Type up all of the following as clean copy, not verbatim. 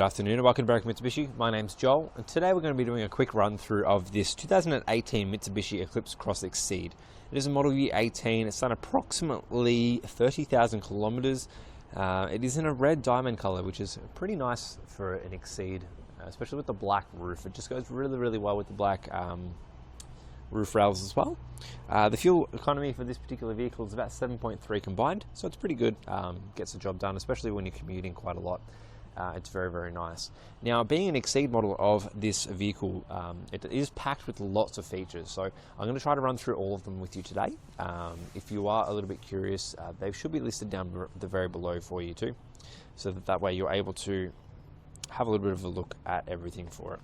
Good afternoon and welcome to Berwick Mitsubishi. My name's Joel and today we're going to be doing a quick run through of this 2018 Mitsubishi Eclipse Cross Exceed. It is a model year 18, it's done approximately 30,000 kilometers. It is in a red diamond color, which is pretty nice for an Exceed, especially with the black roof. It just goes really well with the black roof rails as well. The fuel economy for this particular vehicle is about 7.3 combined, so it's pretty good. Gets the job done, especially when you're commuting quite a lot. It's very nice. Now, being an Exceed model of this vehicle, it is packed with lots of features, so I'm going to try to run through all of them with you today. If you are a little bit curious, they should be listed down the very below for you too, so that way you're able to have a little bit of a look at everything for it.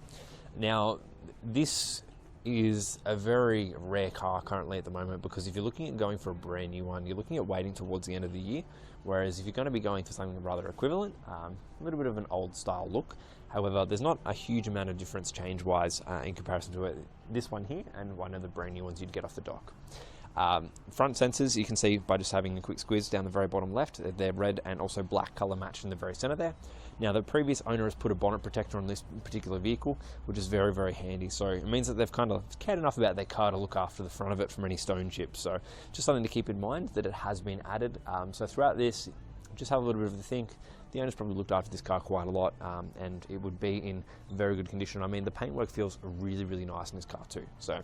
Now, this is a very rare car currently at the moment, because if you're looking at going for a brand new one, you're looking at waiting towards the end of the year, whereas if you're going to be going for something rather equivalent, a little bit of an old style look. However, there's not a huge amount of difference change wise in comparison to this one here and one of the brand new ones you'd get off the dock. Front sensors, you can see by just having a quick squeeze down the very bottom left, they're red and also black color matched in the very center there. Now, the previous owner has put a bonnet protector on this particular vehicle, which is very handy. So it means that they've kind of cared enough about their car to look after the front of it from any stone chips. So just something to keep in mind that it has been added. So throughout this, just have a little bit of a think. The owner's probably looked after this car quite a lot, and it would be in very good condition. I mean, the paintwork feels really nice in this car too. So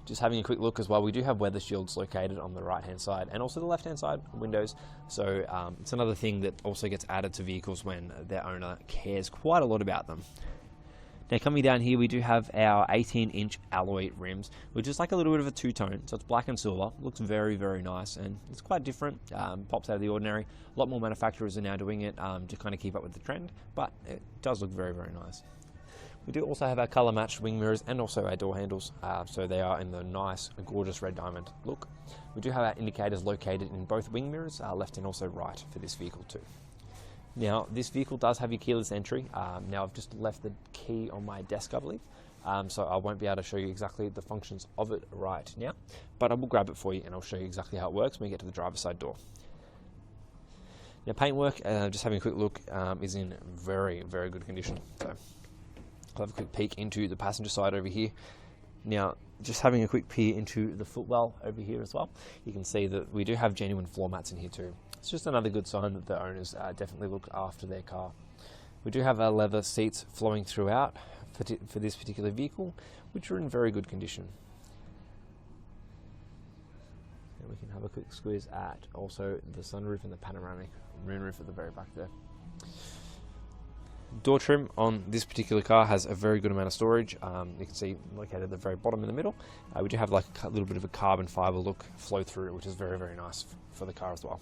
just having a quick look as well, we do have weather shields located on the right hand side and also the left hand side windows. So it's another thing that also gets added to vehicles when their owner cares quite a lot about them. Now, coming down here, we do have our 18-inch alloy rims, which is like a little bit of a two-tone. So it's black and silver. Looks very nice, and it's quite different. Pops out of the ordinary. A lot more manufacturers are now doing it to kind of keep up with the trend, but it does look very nice. We do also have our color matched wing mirrors and also our door handles, so they are in the nice, gorgeous red diamond look. We do have our indicators located in both wing mirrors, left and also right for this vehicle too. Now, this vehicle does have your keyless entry. Now, I've just left the key on my desk, I believe, so I won't be able to show you exactly the functions of it right now, but I will grab it for you and I'll show you exactly how it works when we get to the driver's side door. Now, paintwork, just having a quick look, is in very good condition. So I'll have a quick peek into the passenger side over here. Now, just having a quick peer into the footwell over here as well, you can see that we do have genuine floor mats in here too. It's just another good sign that the owners definitely look after their car. We do have our leather seats flowing throughout for this particular vehicle, which are in very good condition. And we can have a quick squeeze at also the sunroof and the panoramic moonroof at the very back there. Door trim on this particular car has a very good amount of storage. You can see located at the very bottom in the middle. We do have like a little bit of a carbon fiber look flow through, which is very nice for the car as well.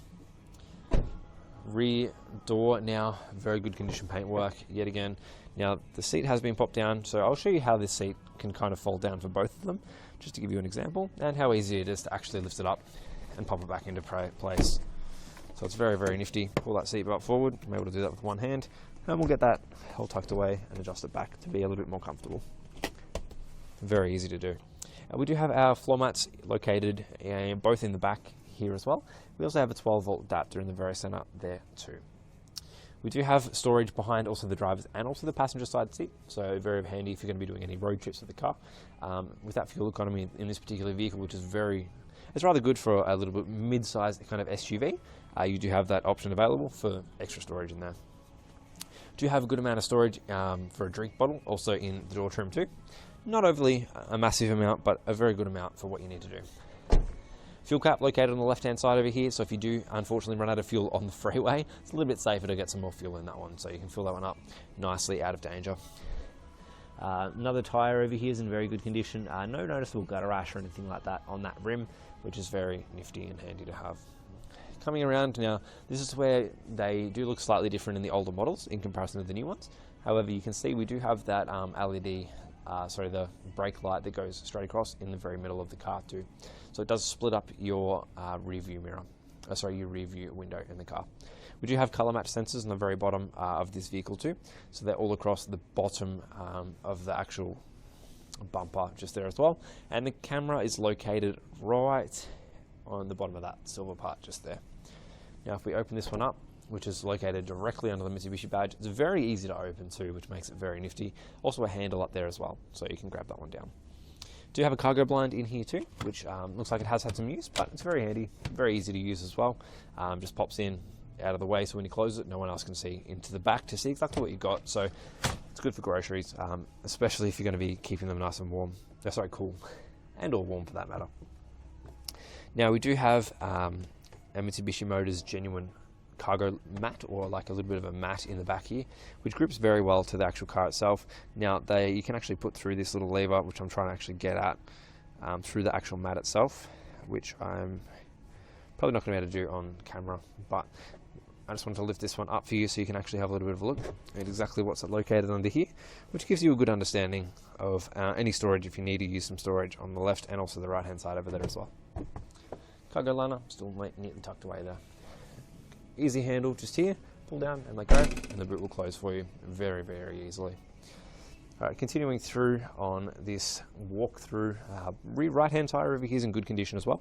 Rear door, now very good condition paintwork yet again. Now, the seat has been popped down, so I'll show you how this seat can kind of fold down for both of them, just to give you an example, and how easy it is to actually lift it up and pop it back into place. So it's very nifty. Pull that seat up forward. I'm able to do that with one hand, and we'll get that all tucked away and adjust it back to be a little bit more comfortable. Very easy to do. We do have our floor mats located both in the back here as well. We also have a 12-volt adapter in the very center there too. We do have storage behind also the driver's and also the passenger side seat, so very handy if you're going to be doing any road trips with the car. With that fuel economy in this particular vehicle, which is it's rather good for a little bit mid-sized kind of SUV. You do have that option available for extra storage in there. Do have a good amount of storage for a drink bottle, also in the door trim too. Not overly a massive amount, but a very good amount for what you need to do. Fuel cap located on the left-hand side over here, so if you do unfortunately run out of fuel on the freeway, it's a little bit safer to get some more fuel in that one, so you can fill that one up nicely out of danger. Another tyre over here is in very good condition. No noticeable gutter rash or anything like that on that rim, which is very nifty and handy to have. Coming around now, this is where they do look slightly different in the older models in comparison to the new ones. However, you can see we do have that LED, the brake light that goes straight across in the very middle of the car too. So it does split up your rear view mirror, your rear view window in the car. We do have color match sensors on the very bottom of this vehicle too. So they're all across the bottom of the actual bumper just there as well. And the camera is located right on the bottom of that silver part just there. Now, if we open this one up, which is located directly under the Mitsubishi badge. It's very easy to open too, which makes it very nifty. Also a handle up there as well, so you can grab that one down. Do have a cargo blind in here too, which looks like it has had some use, but it's very handy, very easy to use as well. Just pops in out of the way, so when you close it, no one else can see into the back to see exactly what you've got. So it's good for groceries, especially if you're going to be keeping them nice and warm. They're so cool, and or warm for that matter. Now we do have a Mitsubishi Motors genuine cargo mat, or like a little bit of a mat in the back here, which grips very well to the actual car itself. Now you can actually put through this little lever, which I'm trying to actually get at, through the actual mat itself, which I'm probably not going to be able to do on camera, but I just wanted to lift this one up for you so you can actually have a little bit of a look at exactly what's located under here, which gives you a good understanding of any storage if you need to use some storage on the left and also the right hand side over there as well. Cargo liner still neatly tucked away there. Easy handle just here, pull down and let go, and the boot will close for you very, very easily. Alright, continuing through on this walk through, right hand tyre over here is in good condition as well.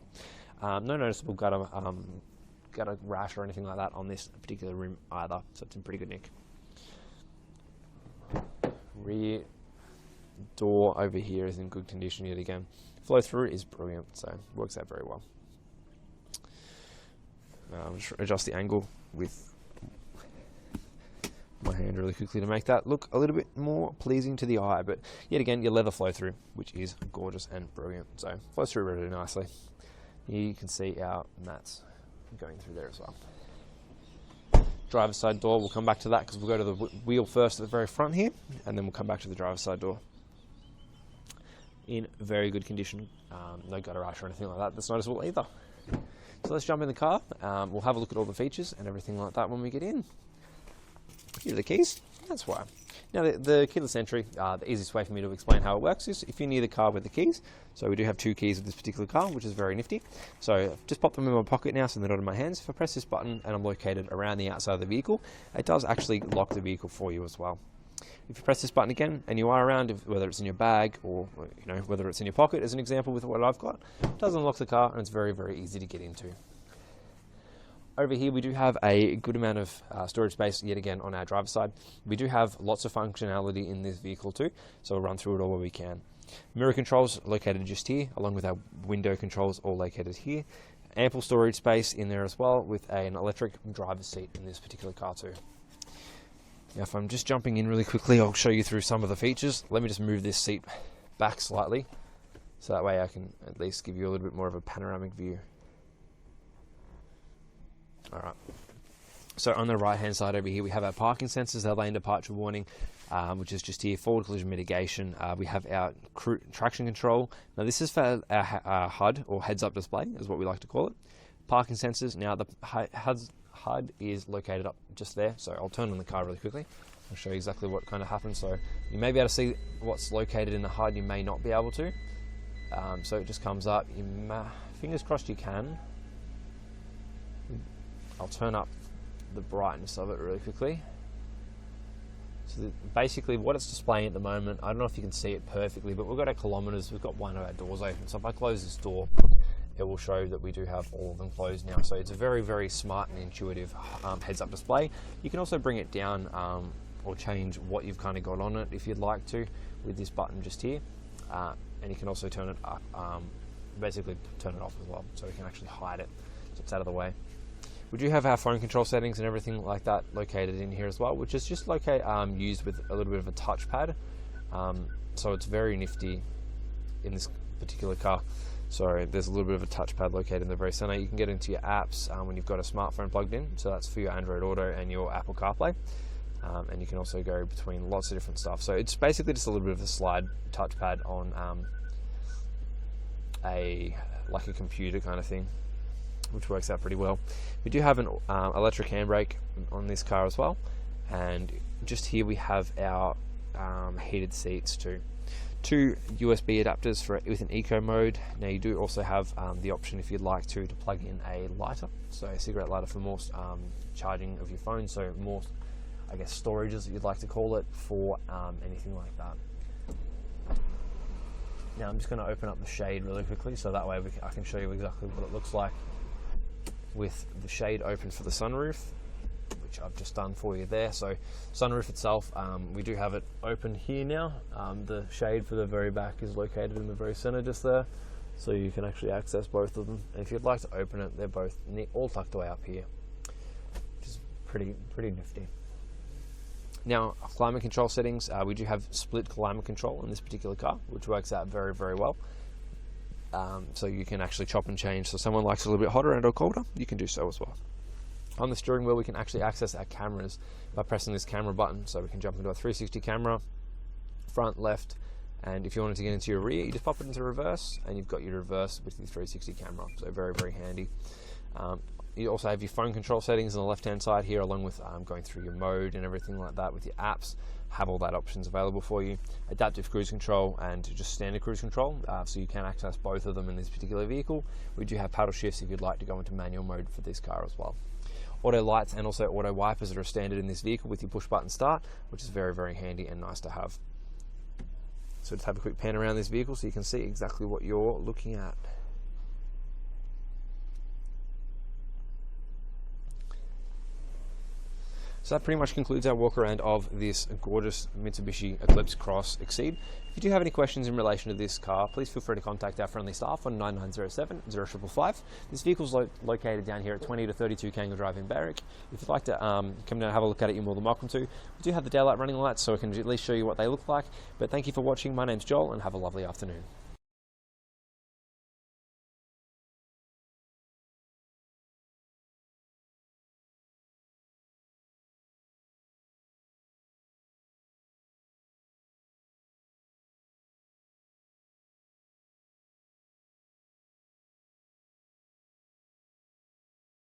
No noticeable gutter rash or anything like that on this particular rim either, so it's in pretty good nick. Rear door over here is in good condition yet again. Flow through is brilliant, so works out very well. Just adjust the angle with my hand really quickly to make that look a little bit more pleasing to the eye, but yet again your leather flow through, which is gorgeous and brilliant, so flows through really nicely. You can see our mats going through there as well. Driver's side door, we'll come back to that because we'll go to the wheel first at the very front here, and then we'll come back to the driver's side door. In very good condition, no gutter rash or anything like that that's noticeable either. So let's jump in the car. We'll have a look at all the features and everything like that when we get in. Here are the keys. That's why. Now the keyless entry, the easiest way for me to explain how it works is if you're near the car with the keys. So we do have 2 keys with this particular car, which is very nifty. So just pop them in my pocket now so they're not in my hands. If I press this button and I'm located around the outside of the vehicle, it does actually lock the vehicle for you as well. If you press this button again and you are around, whether it's in your bag or whether it's in your pocket, as an example with what I've got, it does unlock the car and it's very, very easy to get into. Over here we do have a good amount of storage space yet again on our driver's side. We do have lots of functionality in this vehicle too, so we'll run through it all where we can. Mirror controls located just here, along with our window controls all located here. Ample storage space in there as well, with an electric driver's seat in this particular car too. Now if I'm just jumping in really quickly, I'll show you through some of the features. Let me just move this seat back slightly, so that way I can at least give you a little bit more of a panoramic view. Alright, so on the right hand side over here we have our parking sensors, our lane departure warning, which is just here, forward collision mitigation. We have our traction control. Now this is for our HUD, or heads up display is what we like to call it. Parking sensors, now the HUD is located up just there, so I'll turn on the car really quickly. I'll show you exactly what kind of happens. So you may be able to see what's located in the HUD, you may not be able to. So it just comes up, fingers crossed you can. I'll turn up the brightness of it really quickly. So basically what it's displaying at the moment, I don't know if you can see it perfectly, but we've got our kilometres, we've got one of our doors open. So if I close this door, it will show that we do have all of them closed now. So it's a very, very smart and intuitive heads-up display. You can also bring it down or change what you've kind of got on it if you'd like to with this button just here. And you can also turn it up, basically turn it off as well, so you can actually hide it, so it's out of the way. We do have our phone control settings and everything like that located in here as well, which is just used with a little bit of a touchpad. So it's very nifty in this particular car. So there's a little bit of a touchpad located in the very center. You can get into your apps when you've got a smartphone plugged in. So that's for your Android Auto and your Apple CarPlay. And you can also go between lots of different stuff. So it's basically just a little bit of a slide touchpad on like a computer kind of thing, which works out pretty well. We do have an electric handbrake on this car as well, and just here we have our heated seats too. 2 USB adapters with an eco mode. Now you do also have the option, if you'd like to plug in a lighter, so a cigarette lighter for more charging of your phone, so more, I guess, storages that you'd like to call it for anything like that. Now I'm just going to open up the shade really quickly, so that way I can show you exactly what it looks like with the shade open for the sunroof. which I've just done for you there. So sunroof itself, we do have it open here now. The shade for the very back is located in the very center just there, so you can actually access both of them. And if you'd like to open it, they're both all tucked away up here, which is pretty nifty. Now, climate control settings, we do have split climate control in this particular car, which works out very well. So you can actually chop and change. So someone likes it a little bit hotter and or colder, you can do so as well. On the steering wheel, we can actually access our cameras by pressing this camera button. So we can jump into a 360 camera, front, left, and if you wanted to get into your rear, you just pop it into reverse, and you've got your reverse with your 360 camera. So very handy. You also have your phone control settings on the left-hand side here, along with going through your mode and everything like that with your apps. Have all that options available for you. Adaptive cruise control and just standard cruise control, so you can access both of them in this particular vehicle. We do have paddle shifts if you'd like to go into manual mode for this car as well. Auto lights and also auto wipers that are standard in this vehicle with your push button start, which is very handy and nice to have. So just have a quick pan around this vehicle so you can see exactly what you're looking at. So that pretty much concludes our walk around of this gorgeous Mitsubishi Eclipse Cross Exceed. If you do have any questions in relation to this car, please feel free to contact our friendly staff on 9907 0555. This vehicle is located down here at 20 to 32 Kangan Drive in Berwick. If you'd like to come down and have a look at it, you're more than welcome to. We do have the daylight running lights, so I can at least show you what they look like. But thank you for watching. My name's Joel, and have a lovely afternoon.